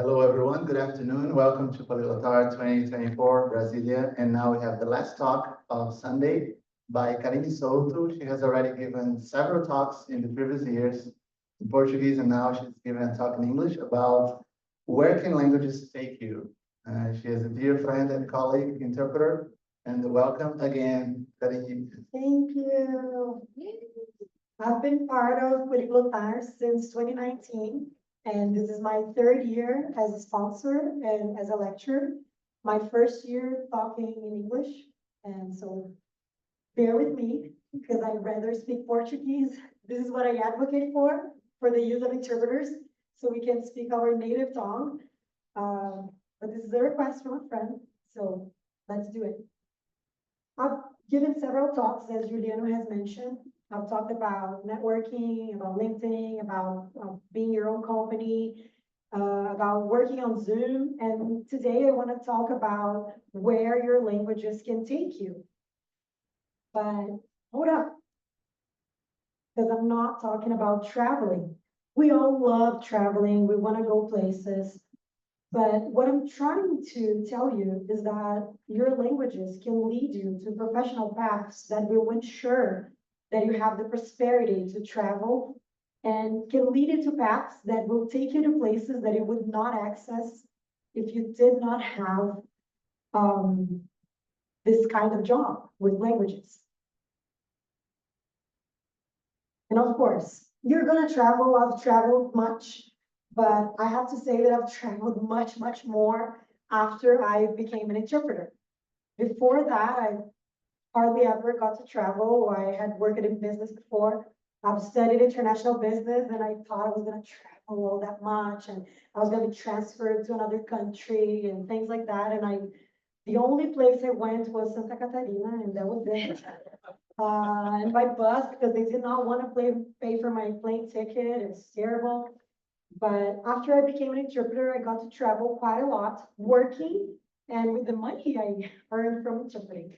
Hello, everyone. Good afternoon. Welcome to Poliglotar 2024, Brasília. And now we have the last talk of Sunday by Karine Souto. She has already given several talks in the previous years in Portuguese, and now she's given a talk in English about where can languages take you. She is a dear friend and colleague, interpreter, and welcome again, Karine. Thank you. I've been part of Poliglotar since 2019, and this is my third year as a sponsor and as a lecturer. My first year talking in English, and so bear with me because I'd rather speak Portuguese. This is what I advocate for the use of interpreters, so we can speak our native tongue. But this is a request from a friend, so let's do it. I've given several talks, as Juliano has mentioned. I've talked about networking, about LinkedIn, about being your own company, about working on Zoom. And today I want to talk about where your languages can take you. But hold up, because I'm not talking about traveling. We all love traveling. We want to go places. But what I'm trying to tell you is that your languages can lead you to professional paths that will ensure that you have the prosperity to travel, and can lead you to paths that will take you to places that you would not access if you did not have this kind of job with languages. And of course, you're going to travel. I've traveled much. But I have to say that I've traveled much, much more after I became an interpreter. Before that, I hardly ever got to travel. I had worked in business before. I've studied international business, and I thought I was going to travel all that much, and I was going to be transferred to another country and things like that. And the only place I went was Santa Catarina, and that was it. And by bus, because they did not want to pay for my plane ticket. It was terrible. But after I became an interpreter, I got to travel quite a lot, working, and with the money I earned from interpreting.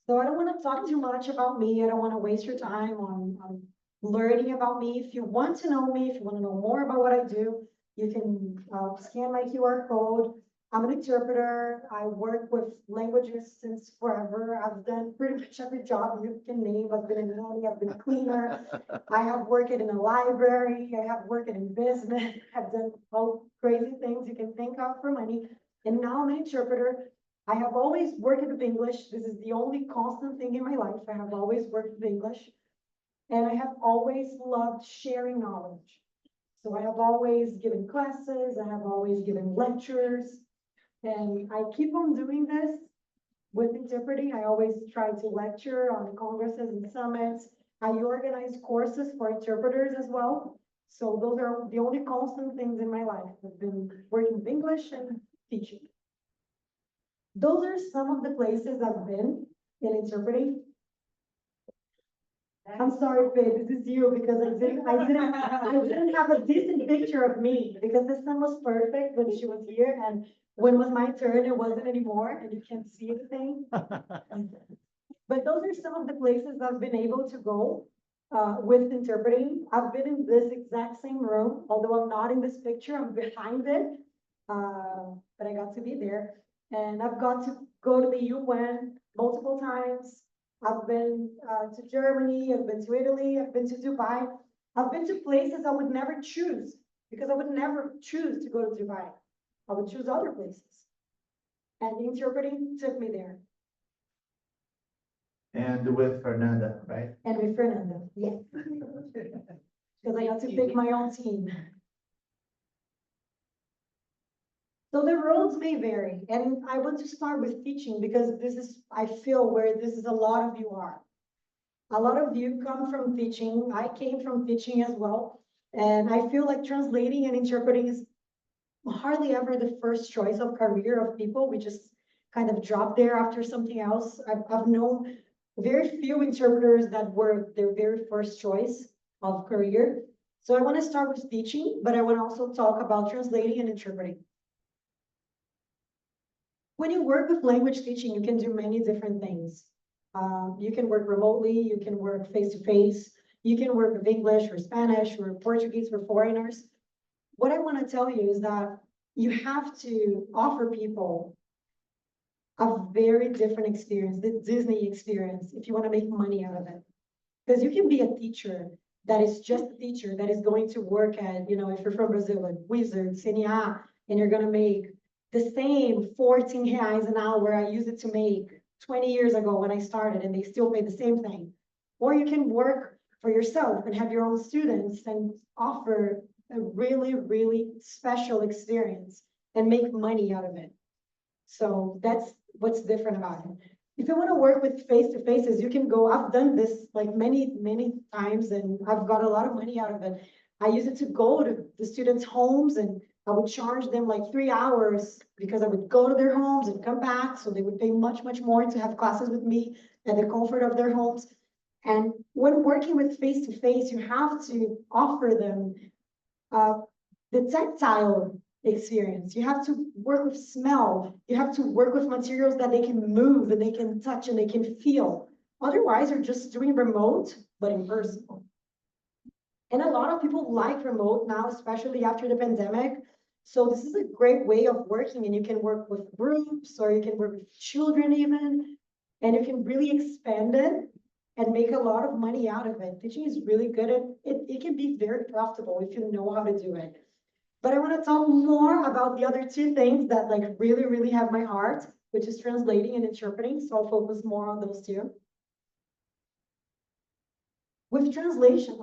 So I don't want to talk too much about me. I don't want to waste your time on learning about me. If you want to know me, if you want to know more about what I do, you can scan my QR code. I'm an interpreter. I work with languages since forever. I've done pretty much every job you can name. I've been a nanny, I've been a cleaner. I have worked in a library. I have worked in business. I've done all crazy things you can think of for money. And now I'm an interpreter. I have always worked with English. This is the only constant thing in my life. I have always worked with English. And I have always loved sharing knowledge. So I have always given classes. I have always given lectures. And I keep on doing this with interpreting. I always try to lecture on congresses and summits. I organize courses for interpreters as well. So those are the only constant things in my life. I've been working with English and teaching. Those are some of the places I've been in interpreting. I'm sorry, Faye, this is you, because I didn't have a decent picture of me, because the sun was perfect when she was here, and when it was my turn, it wasn't anymore, and you can't see anything. But those are some of the places I've been able to go with interpreting. I've been in this exact same room, although I'm not in this picture, I'm behind it, but I got to be there. And I've got to go to the UN multiple times. I've been to Germany, I've been to Italy, I've been to Dubai. I've been to places I would never choose, because I would never choose to go to Dubai. I would choose other places. And the interpreting took me there. And with Fernanda, right? And with Fernanda, yes. Because I got to pick my own team. So the roads may vary, and I want to start with teaching, because this is, I feel, where this is a lot of you are. A lot of you come from teaching. I came from teaching as well. And I feel like translating and interpreting is hardly ever the first choice of career of people. We just kind of drop there after something else. I've known very few interpreters that were their very first choice of career. So I want to start with teaching, but I want to also talk about translating and interpreting. When you work with language teaching, you can do many different things. You can work remotely, you can work face-to-face, you can work with English or Spanish or Portuguese for foreigners. what I want to tell you is that you have to offer people a very different experience, the Disney experience, if you want to make money out of it. Because you can be a teacher that is just a teacher that is going to work at, if you're from Brazil, at Wizard, CNA, and you're going to make the same 14 reais an hour I used it to make 20 years ago when I started, and they still pay the same thing. Or you can work for yourself and have your own students and offer a really, really special experience and make money out of it. So that's what's different about it. If you want to work with face-to-faces, you can go. I've done this like many, many times, and I've got a lot of money out of it. I use it to go to the students' homes, and I would charge them like 3 hours because I would go to their homes and come back. So they would pay much, much more to have classes with me at the comfort of their homes. And when working with face-to-face, you have to offer them the tactile experience. You have to work with smell. You have to work with materials that they can move and they can touch and they can feel. Otherwise, you're just doing remote, but in person. And a lot of people like remote now, especially after the pandemic. So this is a great way of working, and you can work with groups or you can work with children even, and you can really expand it and make a lot of money out of it. Teaching is really good at it. It can be very profitable if you know how to do it. But I want to talk more about the other two things that like really, really have my heart, which is translating and interpreting. So I'll focus more on those two. With translation,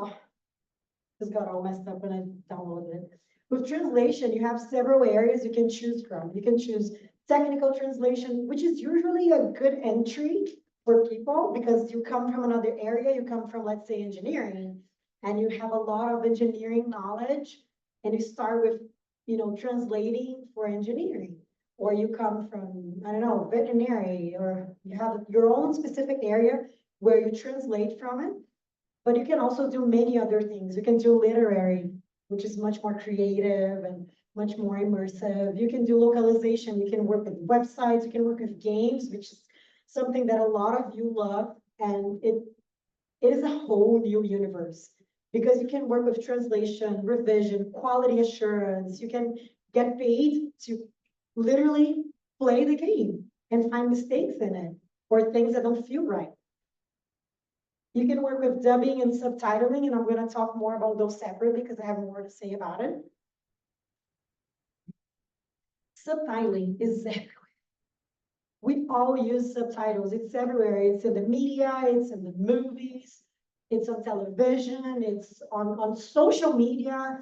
this got all messed up when I downloaded it. With translation, you have several areas you can choose from. You can choose technical translation, which is usually a good entry for people because you come from another area. You come from, let's say, engineering, and you have a lot of engineering knowledge. And you start with, translating for engineering, or you come from, I don't know, veterinary, or you have your own specific area where you translate from it. But you can also do many other things. You can do literary, which is much more creative and much more immersive. You can do localization. You can work with websites. You can work with games, which is something that a lot of you love. And it is a whole new universe. Because you can work with translation, revision, quality assurance. You can get paid to literally play the game and find mistakes in it or things that don't feel right. You can work with dubbing and subtitling, and I'm going to talk more about those separately because I have more to say about it. Subtitling is everywhere. We all use subtitles. It's everywhere. It's in the media, it's in the movies. It's on television, it's on social media,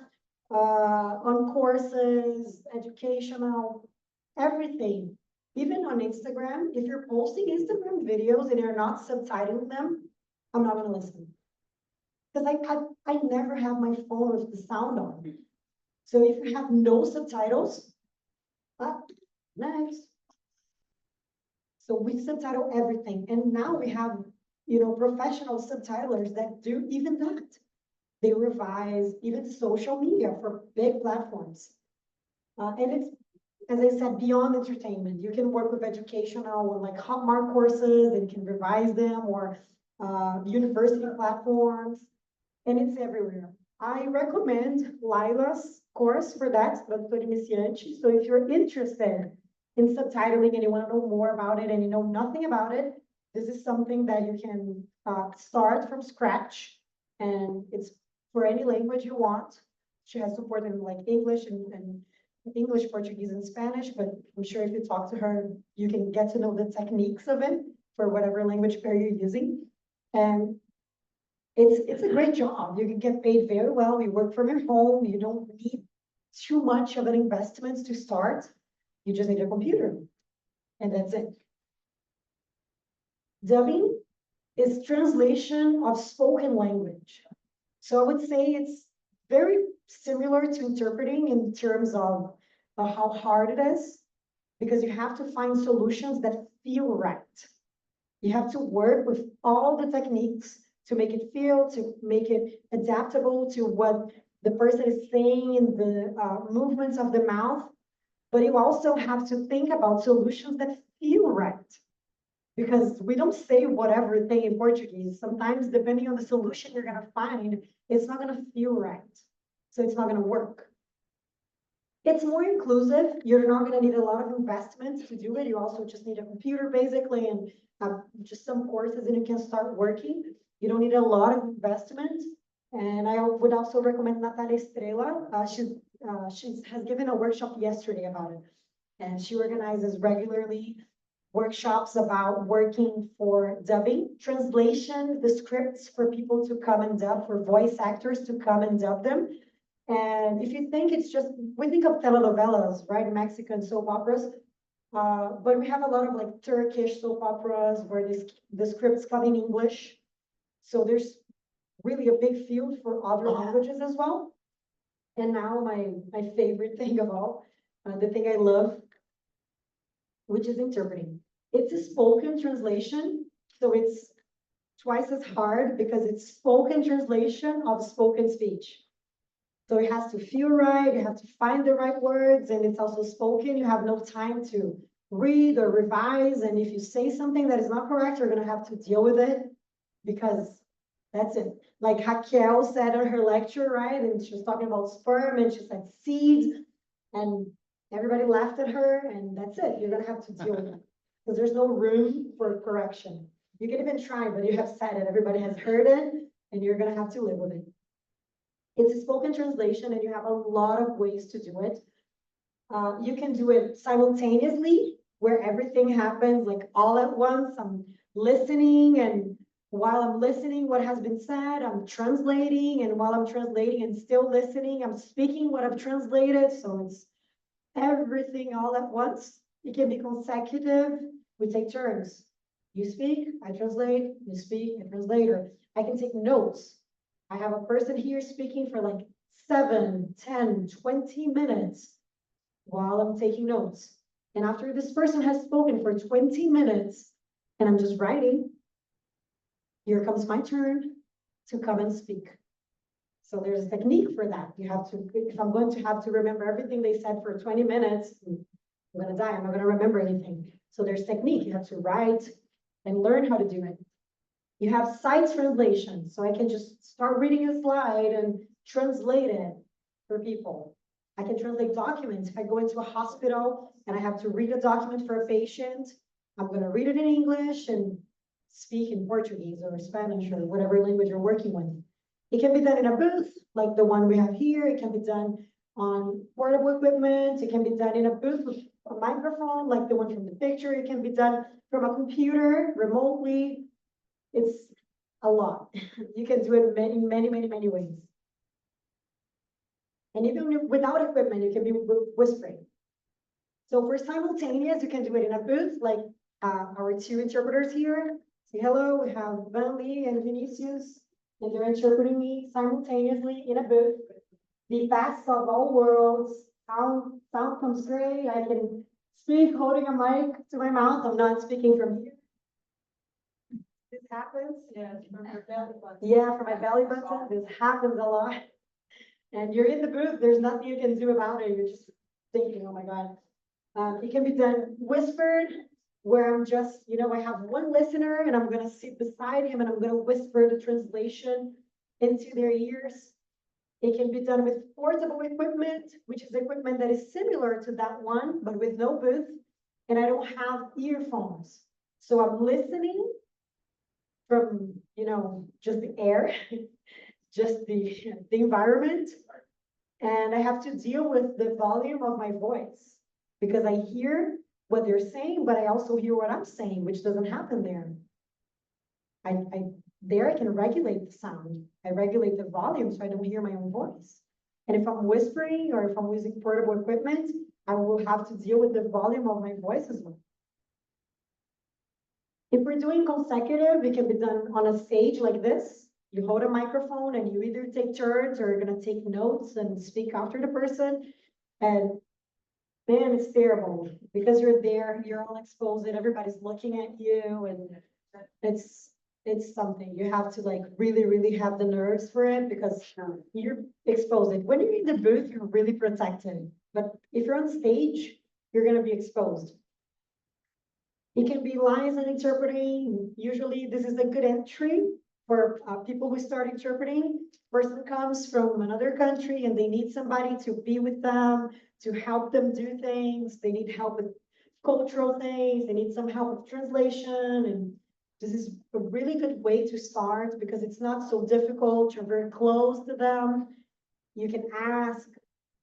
on courses, educational, everything. Even on Instagram, if you're posting Instagram videos and you're not subtitling them, I'm not going to listen. Because I never have my phone with the sound on. So if you have no subtitles, next. So we subtitle everything. And now we have professional subtitlers that do even that. They revise even social media for big platforms. And it's, as I said, beyond entertainment. You can work with educational or like Hotmart courses and you can revise them, or university platforms, and it's everywhere. I recommend Lila's course for that, Tradutor Iniciante. So if you're interested in subtitling and you want to know more about it and you know nothing about it, this is something that you can start from scratch, and it's for any language you want. She has support in like English and English, Portuguese, and Spanish, but I'm sure if you talk to her, you can get to know the techniques of it for whatever language pair you're using. And it's a great job. You can get paid very well. You work from your home. You don't need too much of an investment to start. You just need a computer, and that's it. Dubbing is translation of spoken language. So I would say it's very similar to interpreting in terms of how hard it is, because you have to find solutions that feel right. You have to work with all the techniques to make it feel, to make it adaptable to what the person is saying in the movements of the mouth. But you also have to think about solutions that feel right. Because we don't say whatever thing in Portuguese. Sometimes, depending on the solution you're going to find, it's not going to feel right. So it's not going to work. It's more inclusive. You're not gonna need a lot of investments to do it. You also just need a computer basically and just some courses and you can start working. You don't need a lot of investment. And I would also recommend Natalia Estrela. She has given a workshop yesterday about it. And she organizes regularly workshops about working for dubbing, translation, the scripts for people to come and dub, for voice actors to come and dub them. And if you think it's just, we think of telenovelas, right? Mexican soap operas. But we have a lot of like Turkish soap operas where the scripts come in English. So there's really a big field for other languages as well. And now my favorite thing of all, the thing I love, which is interpreting. It's a spoken translation, so it's twice as hard because it's spoken translation of spoken speech. So it has to feel right, you have to find the right words, and it's also spoken. You have no time to read or revise, and if you say something that is not correct, you're gonna have to deal with it because that's it. Like Raquel said in her lecture, right? And she was talking about sperm and she said seeds, and everybody laughed at her, and that's it. You're gonna have to deal with it because there's no room for correction. You can even try, but you have said it. Everybody has heard it, and you're gonna have to live with it. It's a spoken translation, and you have a lot of ways to do it. You can do it simultaneously, where everything happens like all at once. I'm listening, and while I'm listening what has been said, I'm translating, and while I'm translating and still listening, I'm speaking what I've translated. So it's everything all at once. It can be consecutive. We take turns. You speak, I translate, you speak, I translate. Or I can take notes. I have a person here speaking for like 7, 10, 20 minutes while I'm taking notes. And after this person has spoken for 20 minutes and I'm just writing, here comes my turn to come and speak. So there's a technique for that. You have to, if I'm going to have to remember everything they said for 20 minutes, I'm gonna die, I'm not gonna remember anything. So there's technique, you have to write and learn how to do it. You have side translation, so I can just start reading a slide and translate it for people. I can translate documents. If I go into a hospital and I have to read a document for a patient, I'm gonna read it in English and speak in Portuguese or Spanish or whatever language you're working with. It can be done in a booth, like the one we have here. It can be done on portable equipment. It can be done in a booth with a microphone, like the one from the picture. It can be done from a computer remotely. It's a lot. You can do it many, many, many, many ways. And even without equipment, you can be whispering. So for simultaneous, you can do it in a booth, like our two interpreters here. Say hello, we have Van Lee and Vinicius, and they're interpreting me simultaneously in a booth. The best of all worlds. Sound comes great. I can speak holding a mic to my mouth. I'm not speaking from here. This happens. Yeah, from your belly button. Yeah, from my belly button. This happens a lot. And you're in the booth. There's nothing you can do about it. You're just thinking, oh my God. It can be done whispered, where I'm just, I have one listener and I'm going to sit beside him and I'm going to whisper the translation into their ears. It can be done with portable equipment, which is equipment that is similar to that one, but with no booth. And I don't have earphones. So I'm listening from, just the air, just the environment. And I have to deal with the volume of my voice because I hear what they're saying, but I also hear what I'm saying, which doesn't happen there. There I can regulate the sound. I regulate the volume so I don't hear my own voice. And if I'm whispering or if I'm using portable equipment, I will have to deal with the volume of my voice as well. If we're doing consecutive, it can be done on a stage like this. You hold a microphone and you either take turns or you're gonna take notes and speak after the person. And man, it's terrible because you're there, you're all exposed and everybody's looking at you, and it's something you have to like really, really have the nerves for it because you're exposed. When you're in the booth, you're really protected. But if you're on stage, you're gonna be exposed. It can be lines and interpreting. Usually this is a good entry for people who start interpreting, person comes from another country and they need somebody to be with them, to help them do things. They need help with cultural things. They need some help with translation. And this is a really good way to start because it's not so difficult. You're very close to them. You can ask.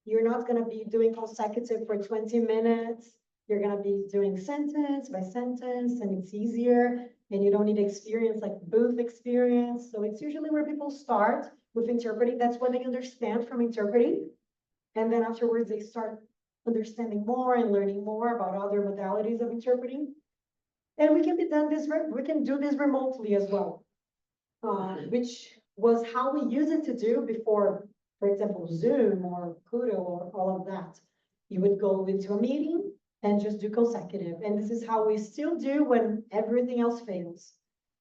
You're not going to be doing consecutive for 20 minutes. You're going to be doing sentence by sentence, and it's easier, and you don't need experience like booth experience. So it's usually where people start with interpreting. That's what they understand from interpreting. And then afterwards, they start understanding more and learning more about other modalities of interpreting. And we can do this remotely as well, which was how we used it to do before, for example, Zoom or Kudo or all of that. You would go into a meeting and just do consecutive. And this is how we still do when everything else fails.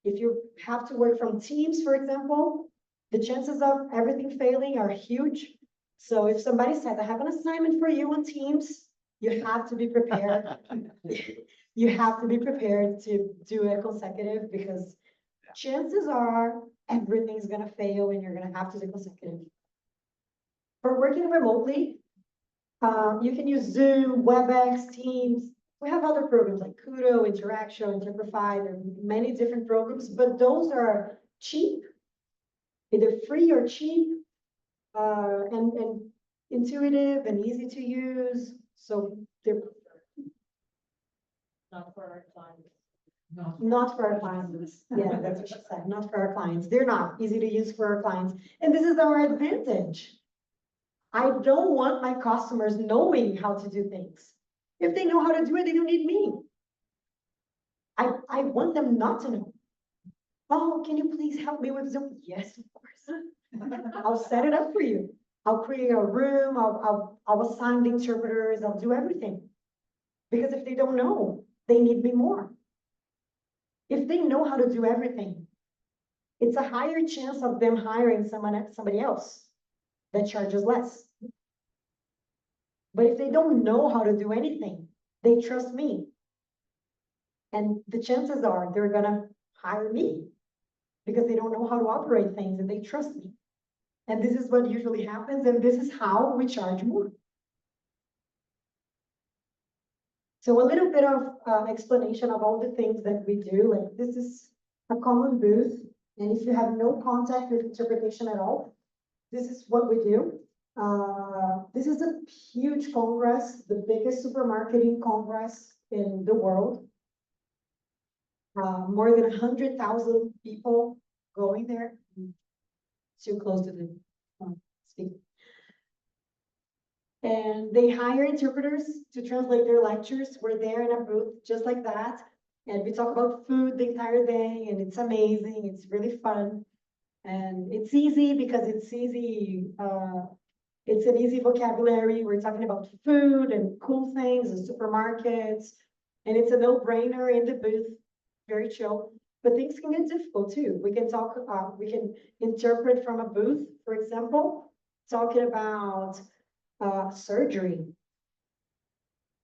If you have to work from Teams, for example, the chances of everything failing are huge. So if somebody says, I have an assignment for you on Teams, you have to be prepared. You have to be prepared to do a consecutive because chances are everything's going to fail and you're going to have to do consecutive. For working remotely, you can use Zoom, WebEx, Teams. We have other programs like Kudo, Interaction, Interprefy. There are many different programs, but those are cheap, either free or cheap, and intuitive and easy to use. So they're Not for our clients. not for our clients. Yeah, that's what she said. Not for our clients. They're not easy to use for our clients. And this is our advantage. I don't want my customers knowing how to do things. If they know how to do it, they don't need me. I want them not to know. Oh, can you please help me with Zoom? Yes, of course. I'll set it up for you. I'll create a room. I'll assign the interpreters. I'll do everything. Because if they don't know, they need me more. If they know how to do everything, it's a higher chance of them hiring somebody else that charges less. But if they don't know how to do anything, they trust me. And the chances are they're gonna hire me because they don't know how to operate things and they trust me. And this is what usually happens, and this is how we charge more. So a little bit of explanation of all the things that we do. Like this is a common booth, and if you have no contact with interpretation at all, this is what we do. This is a huge congress, the biggest supermarketing congress in the world. More than 100,000 people going there. Too close to the speaker. And they hire interpreters to translate their lectures. We're there in a booth just like that. And we talk about food the entire day, and it's amazing. It's really fun. And it's easy because it's easy. It's an easy vocabulary. We're talking about food and cool things and supermarkets. And it's a no-brainer in the booth, very chill. But things can get difficult too. We can talk, we can interpret from a booth, for example, talking about surgery.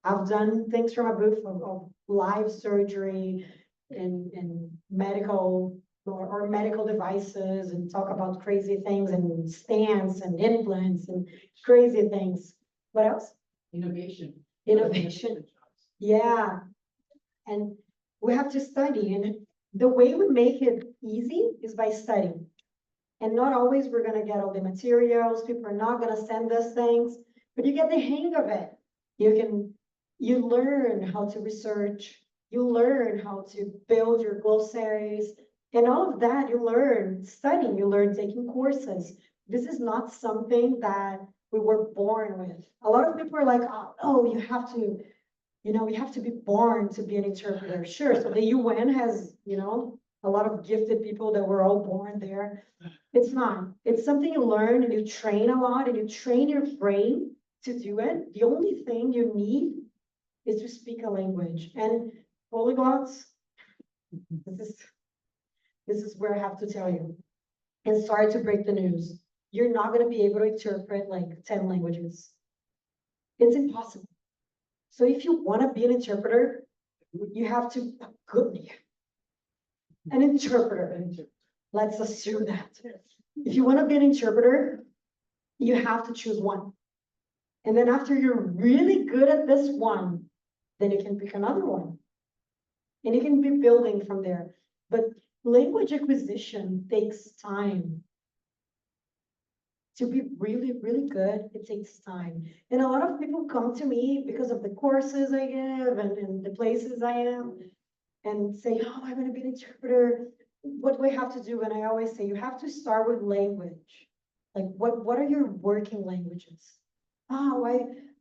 I've done things from a booth of live surgery and medical or medical devices, and talk about crazy things and stents and implants and crazy things. What else? Innovation. Innovation. Yeah. And we have to study, and the way we make it easy is by studying. And not always we're going to get all the materials. People are not going to send us things, but you get the hang of it. You learn how to research, you learn how to build your glossaries, and all of that you learn studying, you learn taking courses. This is not something that we were born with. A lot of people are like, oh, you have to be born to be an interpreter. Sure, so the UN has, a lot of gifted people that were all born there. It's not. It's something you learn and you train a lot and you train your brain to do it. The only thing you need is to speak a language. And polyglots, this is where I have to tell you. And sorry to break the news. You're not going to be able to interpret like 10 languages. It's impossible. So if you want to be an interpreter, you have to, an interpreter. Let's assume that. If you want to be an interpreter, you have to choose one. And then after you're really good at this one, then you can pick another one. And you can be building from there. But language acquisition takes time. To be really, really good, it takes time. And a lot of people come to me because of the courses I give and the places I am and say, oh, I want to be an interpreter. What do I have to do? And I always say, you have to start with language. Like, what are your working languages? Oh,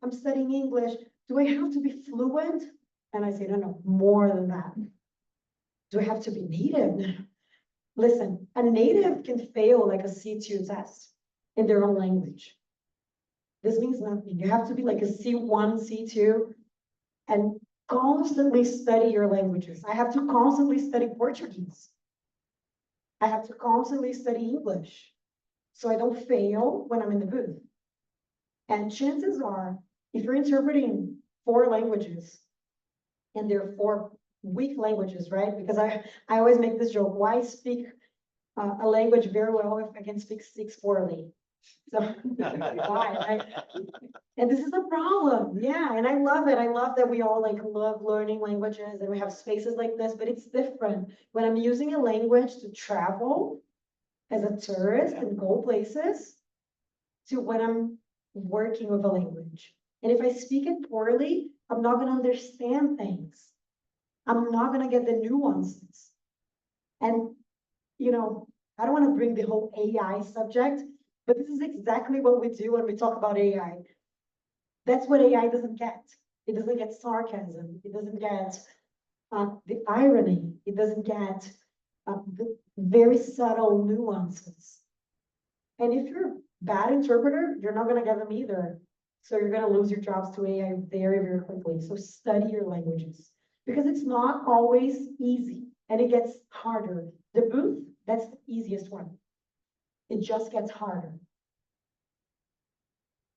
I'm studying English. Do I have to be fluent? And I say, no, more than that. Do I have to be native? Listen, a native can fail like a C2 test in their own language. This means nothing. You have to be like a C1, C2, and constantly study your languages. I have to constantly study Portuguese. I have to constantly study English so I don't fail when I'm in the booth. And chances are, if you're interpreting 4 languages, and they're 4 weak languages, right? Because I always make this joke, why speak a language very well if I can speak 6 poorly? So why? And this is a problem. Yeah, and I love it. I love that we all like love learning languages and we have spaces like this, but it's different when I'm using a language to travel as a tourist and go places to when I'm working with a language. And if I speak it poorly, I'm not going to understand things. I'm not going to get the nuances. And, you know, I don't want to bring the whole AI subject, but this is exactly what we do when we talk about AI. That's what AI doesn't get. It doesn't get sarcasm. It doesn't get the irony. It doesn't get the very subtle nuances. And if you're a bad interpreter, you're not going to get them either. So you're going to lose your jobs to AI very, very quickly. So study your languages because it's not always easy and it gets harder. The booth, that's the easiest one. It just gets harder.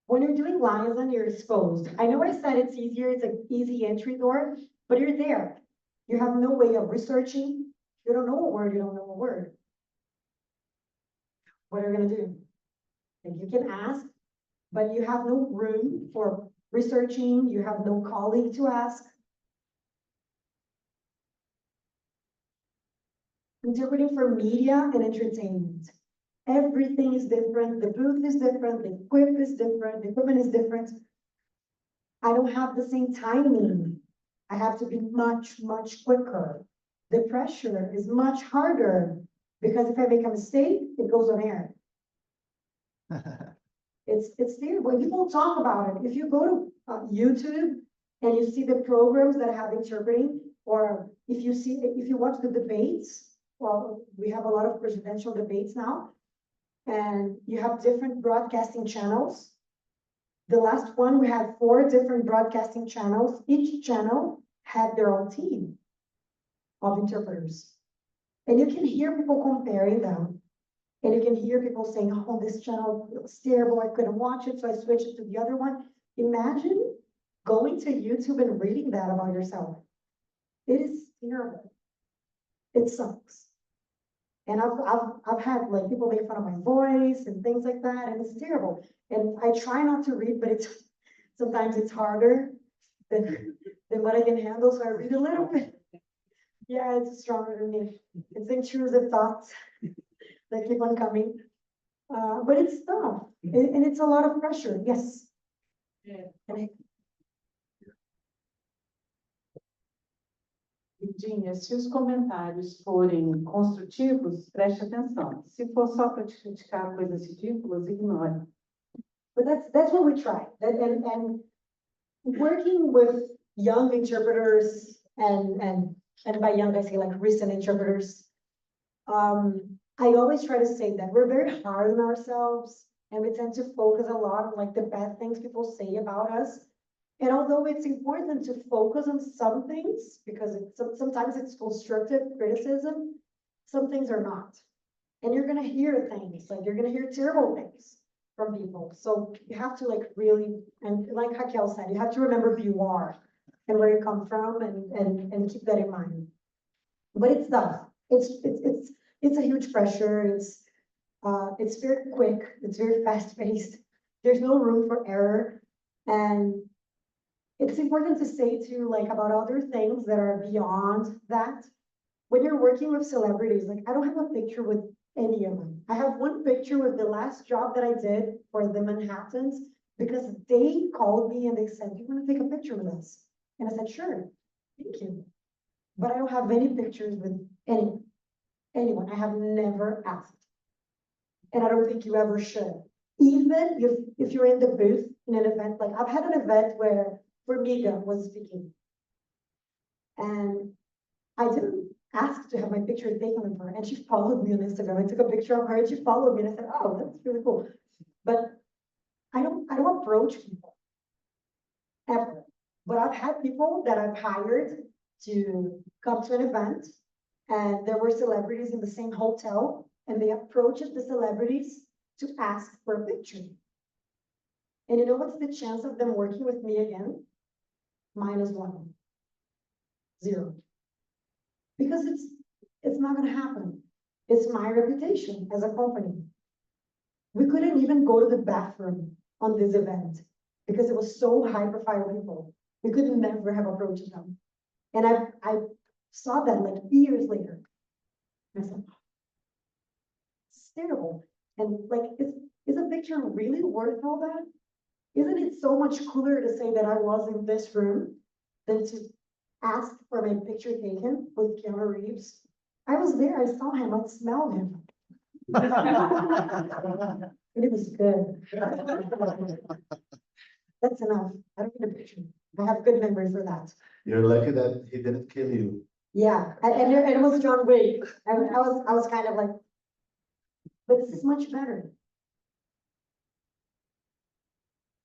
When you're doing liaison, you're exposed. I know I said it's easier, it's an easy entry door, but you're there. You have no way of researching. You don't know a word, you don't know a word. What are you gonna do? And you can ask, but you have no room for researching, you have no colleague to ask. Interpreting for media and entertainment. Everything is different, the booth is different, the equipment is different, the equipment is different. I don't have the same timing. I have to be much, much quicker. The pressure is much harder because if I make a mistake, it goes on air. It's there, when people talk about it. If you go to YouTube and you see the programs that have interpreting, or if you watch the debates, well, we have a lot of presidential debates now, and you have different broadcasting channels. The last one, we had 4 different broadcasting channels. Each channel had their own team of interpreters. And you can hear people comparing them. And you can hear people saying, oh, this channel looks terrible, I couldn't watch it, so I switched it to the other one. Imagine going to YouTube and reading that about yourself. It is terrible. It sucks. And I've had like people make fun of my voice and things like that, and it's terrible. And I try not to read, but sometimes it's harder than what I can handle, so I read a little bit. Yeah, it's stronger than me. It's intrusive thoughts that keep on coming. But it's tough, and it's a lot of pressure, yes. Yeah. Virginia, se os comentários forem construtivos, preste atenção. Se for só para te criticar coisas ridículas, ignore. But that's what we try. And working with young interpreters and by young I say like recent interpreters, I always try to say that we're very hard on ourselves and we tend to focus a lot on like the bad things people say about us. And although it's important to focus on some things, because sometimes it's constructive criticism, some things are not. And you're gonna hear things, like you're gonna hear terrible things from people. So you have to like really, and like Raquel said, you have to remember who you are and where you come from and keep that in mind. But it's tough. It's it's a huge pressure. It's very quick. It's very fast paced. There's no room for error. And it's important to say too, like about other things that are beyond that. When you're working with celebrities, like I don't have a picture with any of them. I have one picture with the last job that I did for the Manhattans because they called me and they said, "You want to take a picture with us?" And I said, "Sure, thank you." But I don't have any pictures with anyone. I have never asked. And I don't think you ever should. Even if you're in the booth in an event, like I've had an event where Formiga was speaking. And I didn't ask to have my picture taken with her. And she followed me on Instagram. I took a picture of her and she followed me and I said, "Oh, that's really cool." But I don't approach people ever. But I've had people that I've hired to come to an event and there were celebrities in the same hotel and they approached the celebrities to ask for a picture. And you know what's the chance of them working with me again? -1. 0. Because it's not gonna happen. It's my reputation as a company. We couldn't even go to the bathroom on this event because it was so high profile people. We could never have approached them. And I saw that like years later. I said, "It's terrible." And like, is a picture really worth all that? Isn't it so much cooler to say that I was in this room than to ask for my picture taken with Keanu Reeves? I was there, I saw him, I smelled him. And it was good. That's enough. I don't need a picture. I have good memory for that. You're lucky that he didn't kill you. Yeah, and it was John Wick. I was kind of like, but this is much better.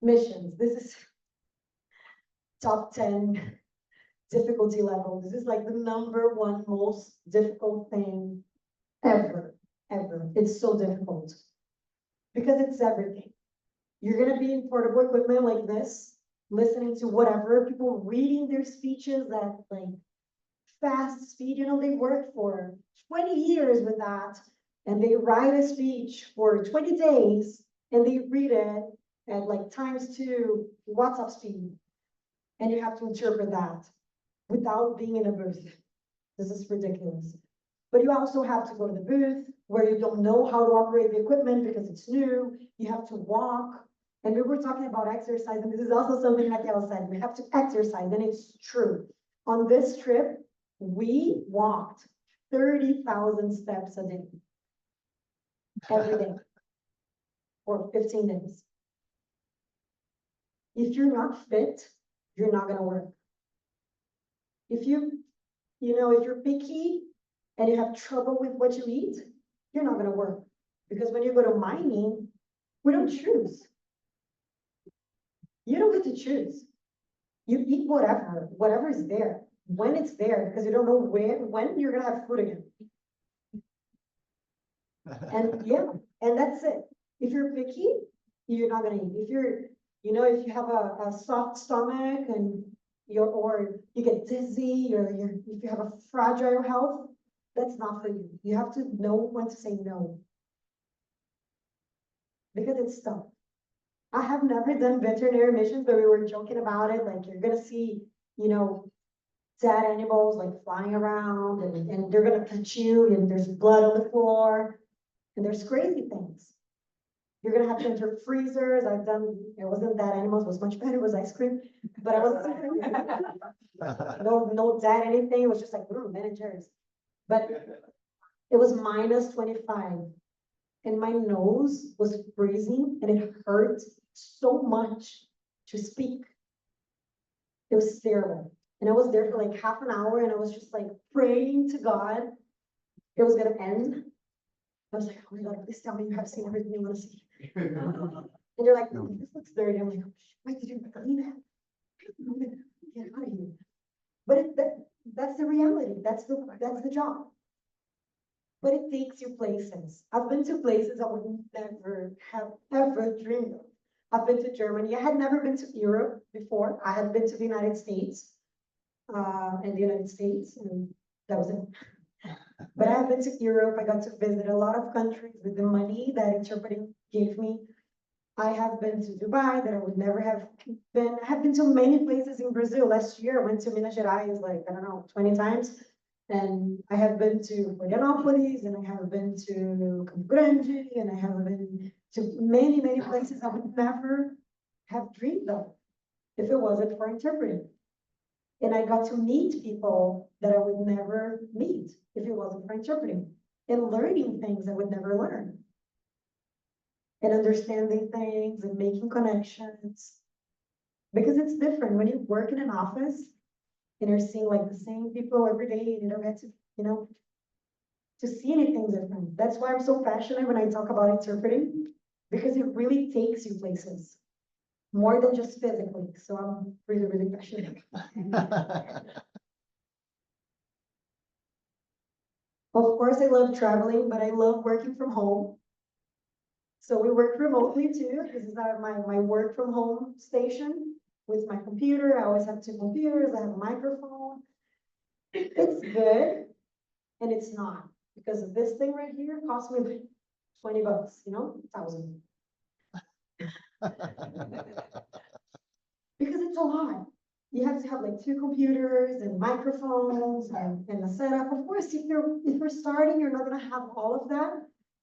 Missions. This is top 10 difficulty level. This is like the #1 most difficult thing ever. It's so difficult because it's everything. You're gonna be in portable equipment like this, listening to whatever, people reading their speeches at like fast speed. You know, they work for 20 years with that and they write a speech for 20 days and they read it at like ×2 WhatsApp speed. And you have to interpret that without being in a booth. This is ridiculous. But you also have to go to the booth where you don't know how to operate the equipment because it's new. You have to walk. And we were talking about exercise, and this is also something Raquel said, we have to exercise, and it's true. On this trip, we walked 30,000 steps a day. Every day. For 15 days. If you're not fit, you're not gonna work. If if you're picky and you have trouble with what you eat, you're not gonna work. Because when you go to mining, we don't choose. You don't get to choose. You eat whatever is there, when it's there, because you don't know when you're gonna have food again. And yeah, and that's it. If you're picky, you're not gonna eat. If if you have a soft stomach and you get dizzy or if you have a fragile health, that's not for you. You have to know when to say no. Because it's tough. I have never done veterinary missions, but we were joking about it. Like you're gonna see, dead animals like flying around and they're gonna touch you and there's blood on the floor and there's crazy things. You're gonna have to enter freezers. It wasn't dead animals, it was much better, it was ice cream. But I was no dead anything, it was just like Ben and Jerry's. But it was -25 and my nose was freezing and it hurt so much to speak. It was terrible. And I was there for like half an hour and I was just like praying to God it was gonna end. I was like, "Oh my God, please tell me you have seen everything you want to see." And they're like, "No, this looks dirty." I'm like, "Why did you clean that? Get out of here." But that's the reality. That's the job. But it takes you places. I've been to places I would never have ever dreamed of. I've been to Germany. I had never been to Europe before. I had been to the United States, and that was it. But I have been to Europe. I got to visit a lot of countries with the money that interpreting gave me. I have been to Dubai that I would never have been. I have been to many places in Brazil. Last year, I went to Minas Gerais like, I don't know, 20 times. And I have been to Florianopolis, and I have been to Campo Grande, and I have been to many, many places I would never have dreamed of if it wasn't for interpreting. And I got to meet people that I would never meet if it wasn't for interpreting, and learning things I would never learn, and understanding things and making connections. Because it's different when you work in an office and you're seeing like the same people every day and you don't get to, you know, to see anything different. That's why I'm so passionate when I talk about interpreting, because it really takes you places more than just physically. So I'm really, really passionate. Of course, I love traveling, but I love working from home. So we work remotely too. This is my work from home station with my computer. I always have two computers. I have a microphone. It's good and it's not, because this thing right here cost me like 20 bucks, you know, 1,000. Because it's a lot. You have to have like two computers and microphones and a setup. Of course, if you're starting, you're not gonna have all of that,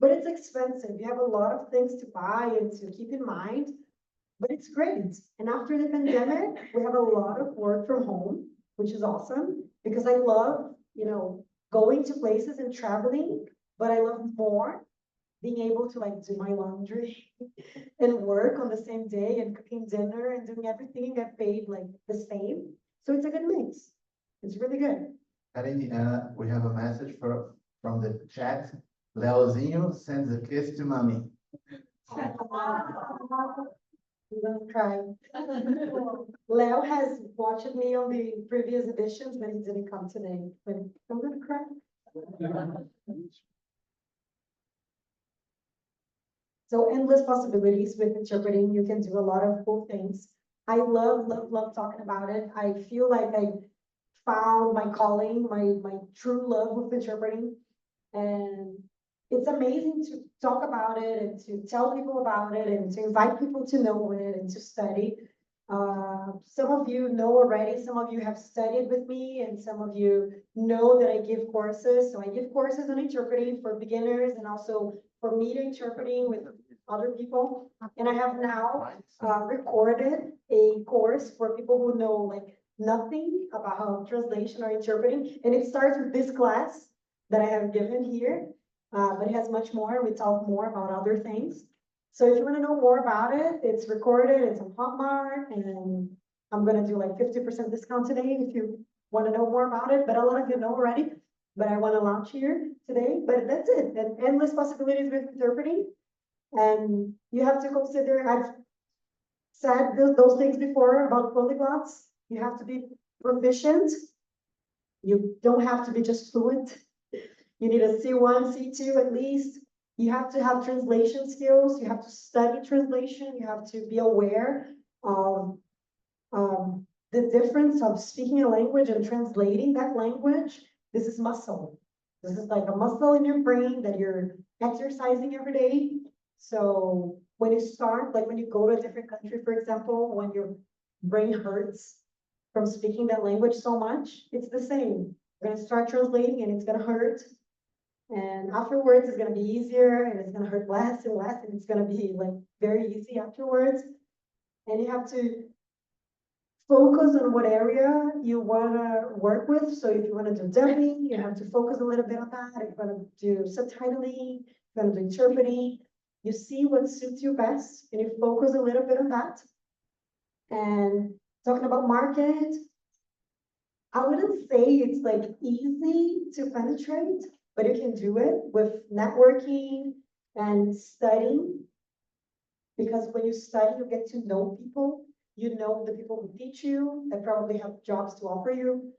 but it's expensive. You have a lot of things to buy and to keep in mind, but it's great. And after the pandemic, we have a lot of work from home, which is awesome, because I love, you know, going to places and traveling, but I love more being able to like do my laundry and work on the same day and cooking dinner and doing everything and get paid like the same. So it's a good mix. It's really good. Karine, we have a message from the chat. Leozinho sends a kiss to mommy. I'm gonna cry. Leo has watched me on the previous editions, but he didn't come today. But I'm gonna cry. So endless possibilities with interpreting. You can do a lot of cool things. I love, love, love talking about it. I feel like I found my calling, my true love with interpreting. And it's amazing to talk about it and to tell people about it and to invite people to know it and to study. Some of you know already, some of you have studied with me, and some of you know that I give courses. So I give courses on interpreting for beginners and also for media interpreting with other people. And I have now recorded a course for people who know like nothing about translation or interpreting. And it starts with this class that I have given here, but it has much more. We talk more about other things. So if you want to know more about it, it's recorded, it's on Hotmart, and I'm going to do like 50% discount today if you want to know more about it, but a lot of you know already, but I want to launch here today, but that's it. And endless possibilities with interpreting. And you have to consider, I've said those things before about polyglots. You have to be proficient. You don't have to be just fluent. You need a C1, C2 at least. You have to have translation skills. You have to study translation. You have to be aware of the difference of speaking a language and translating that language. This is muscle. This is like a muscle in your brain that you're exercising every day. So when you start, like when you go to a different country, for example, when your brain hurts from speaking that language so much, it's the same. You're gonna start translating and it's gonna hurt. And afterwards, it's gonna be easier and it's gonna hurt less and less, and it's gonna be like very easy afterwards. And you have to focus on what area you wanna work with. So if you wanna do dubbing, you have to focus a little bit on that. If you wanna do subtitling, if you wanna do interpreting, you see what suits you best and you focus a little bit on that. And talking about market, I wouldn't say it's like easy to penetrate, but you can do it with networking and studying. Because when you study, you get to know people. You know the people who teach you that probably have jobs to offer you.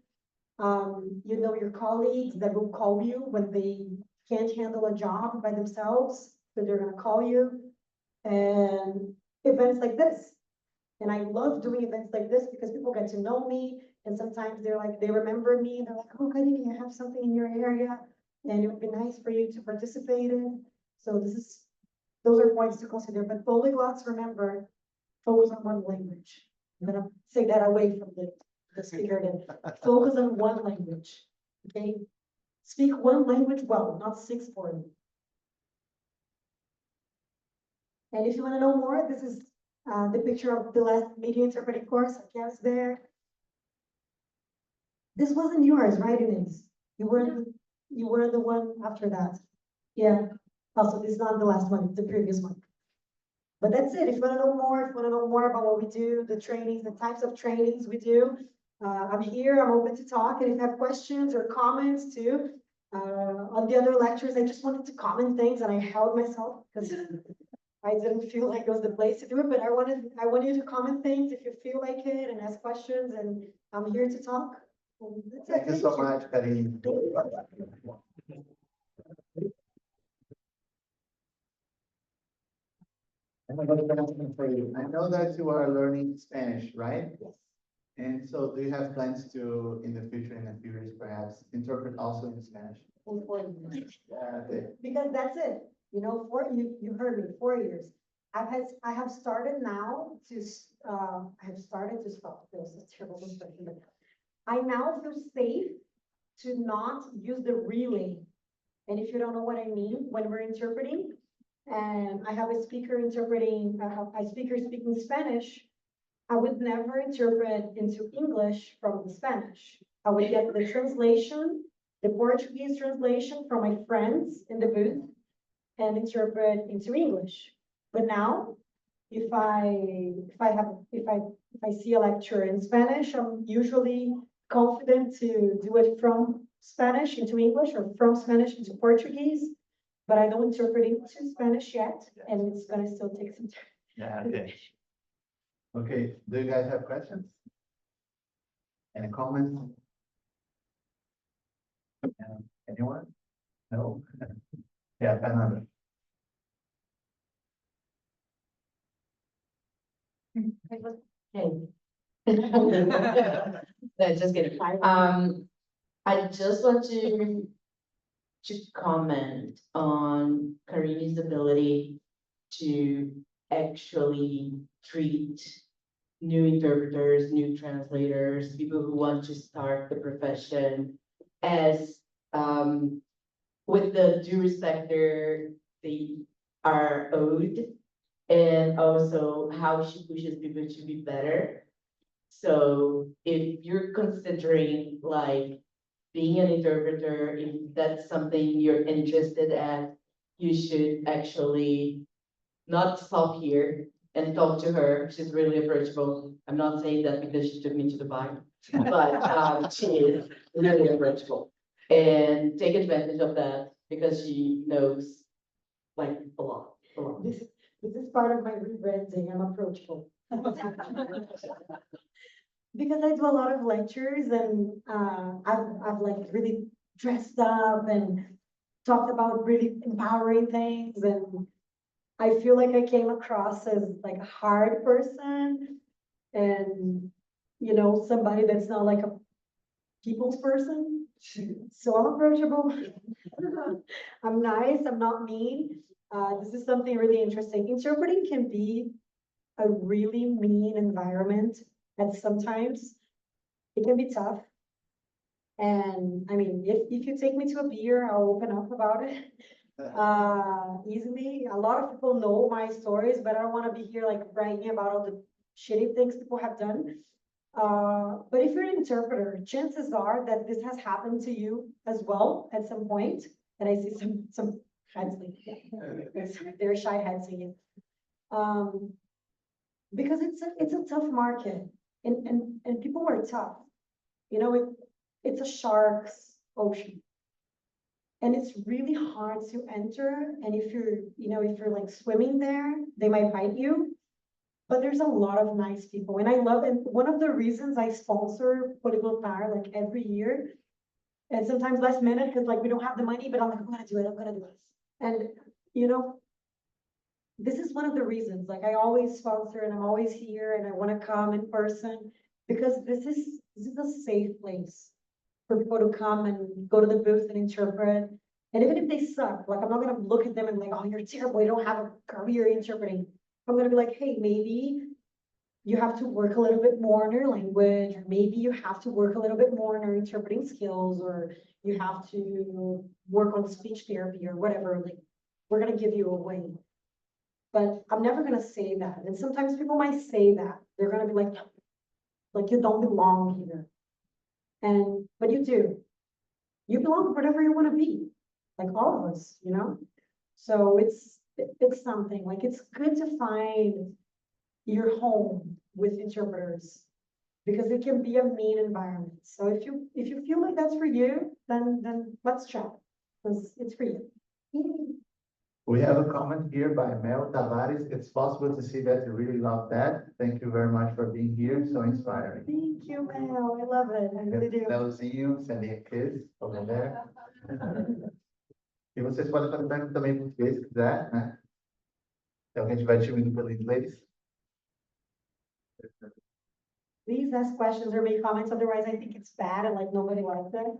You know your colleagues that will call you when they can't handle a job by themselves, so they're gonna call you. And events like this. And I love doing events like this because people get to know me. And sometimes they're like, they remember me. And they're like, oh, Karine, I have something in your area. and it would be nice for you to participate in. So those are points to consider, but polyglots, remember, focus on one language. I'm gonna say that away from the speaker then. Focus on one language, okay? Speak one language well, not 6 for you. And if you want to know more, this is the picture of the last media interpreting course. I was there. This wasn't yours, right, Inez? You were the one after that. Yeah. Also, this is not the last one, it's the previous one. But that's it. If you want to know more, if you want to know more about what we do, the trainings, the types of trainings we do, I'm here. I'm open to talk. And if you have questions or comments too, on the other lectures, I just wanted to comment things and I held myself because I didn't feel like it was the place to do it. But I want you to comment things if you feel like it and ask questions. And I'm here to talk. And that's it. Thank you so much, Karine. I have a question for you. I know that you are learning Spanish, right? Yes. And so do you have plans to, in the future, in a few years perhaps, interpret also in Spanish? In 4 years. Yeah, okay. Because that's it, you know, you heard me, 4 years. I have started now to, I have started to stop, this is terrible, but I now feel safe to not use the relay. And if you don't know what I mean, when we're interpreting, and I have a speaker interpreting, a speaker speaking Spanish, I would never interpret into English from the Spanish. I would get the translation, the Portuguese translation from my friends in the booth and interpret into English. But now, if I see a lecture in Spanish, I'm usually confident to do it from Spanish into English or from Spanish into Portuguese, but I don't interpret into Spanish yet, and it's gonna still take some time. Yeah, okay. Okay, do you guys have questions? Any comments? Anyone? No? Yeah, Fernando. Hey. No, just kidding. I just want to comment on Karine's ability to actually treat new interpreters, new translators, people who want to start the profession as, with the due respect they are owed, and also how she pushes people to be better. So if you're considering like being an interpreter, if that's something you're interested at, you should actually not stop here and talk to her. She's really approachable. I'm not saying that because she took me to Dubai, but she is really approachable. And take advantage of that because she knows like a lot. This is part of my rebranding, I'm approachable. Because I do a lot of lectures and I've like really dressed up and talked about really empowering things, and I feel like I came across as like a hard person and, you know, somebody that's not like a people's person. So I'm approachable. I'm nice, I'm not mean. This is something really interesting. Interpreting can be a really mean environment, and sometimes it can be tough. And I mean, if you take me to a beer, I'll open up about it easily. A lot of people know my stories, but I don't want to be here like bragging about all the shitty things people have done. But if you're an interpreter, chances are that this has happened to you as well at some point. And I see some heads like they're shy heads singing. Because it's a tough market, and people are tough. You know, it's a shark's ocean. And it's really hard to enter. And if you're like swimming there, they might bite you. But there's a lot of nice people. And I love it. One of the reasons I sponsor Poliglotar like every year, and sometimes last minute, because like we don't have the money, but I'm like, I'm gonna do it. And you know, this is one of the reasons, like I always sponsor and I'm always here and I want to come in person because this is a safe place for people to come and go to the booth and interpret. And even if they suck, like, I'm not gonna look at them and like, oh, you're terrible, you don't have a career interpreting. I'm gonna be like, hey, maybe you have to work a little bit more on your language, or maybe you have to work a little bit more on your interpreting skills, or you have to work on speech therapy or whatever, like, we're gonna give you a way. But I'm never gonna say that. And sometimes people might say that. They're gonna be like you don't belong here. But you do. You belong whatever you wanna be, like all of us, you know? So it's something, like, it's good to find your home with interpreters, because it can be a mean environment. So if you feel like that's for you, then let's chat, because it's for you. We have a comment here by Mel Tavares. It's possible to see that you really love that. Thank you very much for being here. So inspiring. Thank you, Mel. I love it. I really do. Leozinho, sending a kiss over there. E vocês podem fazer pergunta também em português, se quiser, né? Se alguém tiver tímido pelo inglês. Please ask questions or make comments, otherwise I think it's bad and like nobody likes it.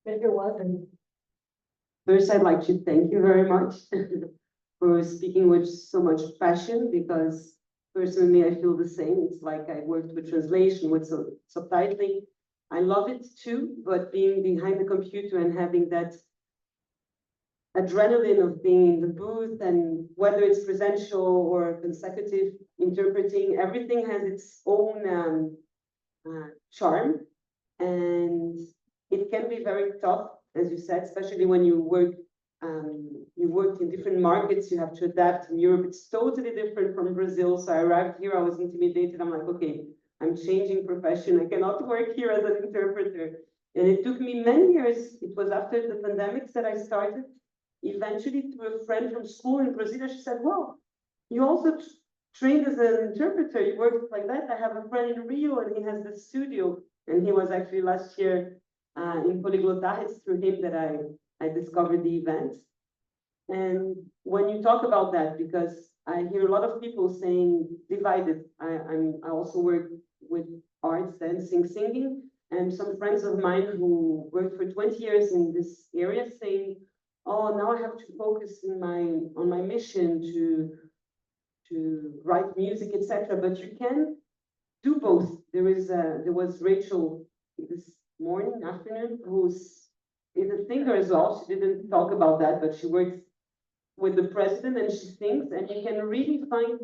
But if it wasn't. First, I'd like to thank you very much for speaking with so much passion, because personally, I feel the same. It's like I worked with translation, with subtitling. I love it too, but being behind the computer and having that adrenaline of being in the booth, and whether it's presential or consecutive interpreting, everything has its own charm, and it can be very tough, as you said, especially when you work in different markets, you have to adapt. In Europe, it's totally different from Brazil. So I arrived here, I was intimidated. I'm like, okay, I'm changing profession. I cannot work here as an interpreter. And it took me many years. It was after the pandemics that I started. Eventually, through a friend from school in Brasília, she said, well, you also trained as an interpreter. You worked like that. I have a friend in Rio, and he has the studio. And he was actually last year in Poliglotar. It's through him that I discovered the event. And when you talk about that, because I hear a lot of people saying divided. I also work with arts, dancing, singing, and some friends of mine who worked for 20 years in this area saying, oh, now I have to focus on my mission to write music, etc. But you can do both. There was Rachel this afternoon, who's is a singer as well. She didn't talk about that, but she works with the president and she sings, and you can really find,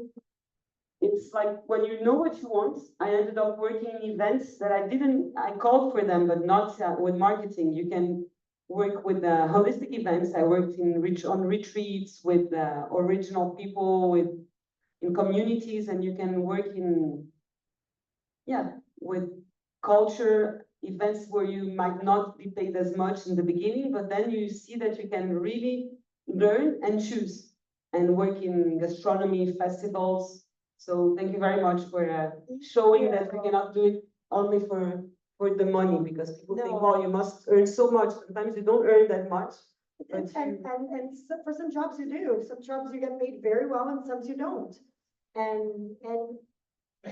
it's like when you know what you want. I ended up working in events that I called for them, but not with marketing. You can work with holistic events. I worked on retreats with original people, in communities, and you can work with culture events where you might not be paid as much in the beginning, but then you see that you can really learn and choose and work in gastronomy festivals. So thank you very much for showing that we cannot do it only for the money, because people think, well, you must earn so much. Sometimes you don't earn that much. And for some jobs you do. Some jobs you get paid very well, and some you don't. And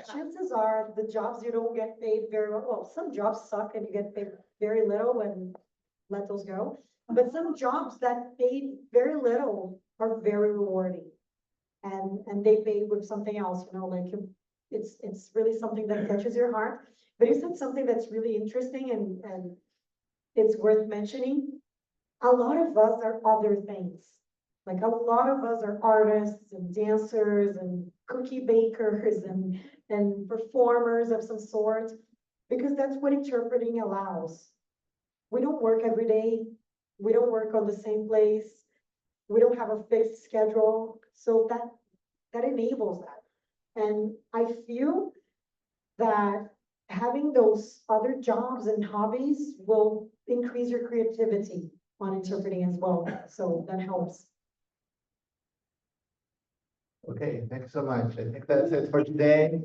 chances are the jobs you don't get paid very well. Well, some jobs suck and you get paid very little, and let those go. But some jobs that paid very little are very rewarding, and they pay with something else. You know, like it's really something that catches your heart. But you said something that's really interesting, and it's worth mentioning. A lot of us are other things. Like, a lot of us are artists and dancers and cookie bakers and performers of some sort, because that's what interpreting allows. We don't work every day. We don't work on the same place. We don't have a fixed schedule. So that enables that. And I feel that having those other jobs and hobbies will increase your creativity on interpreting as well. So that helps. Okay, thanks so much. I think that's it for today.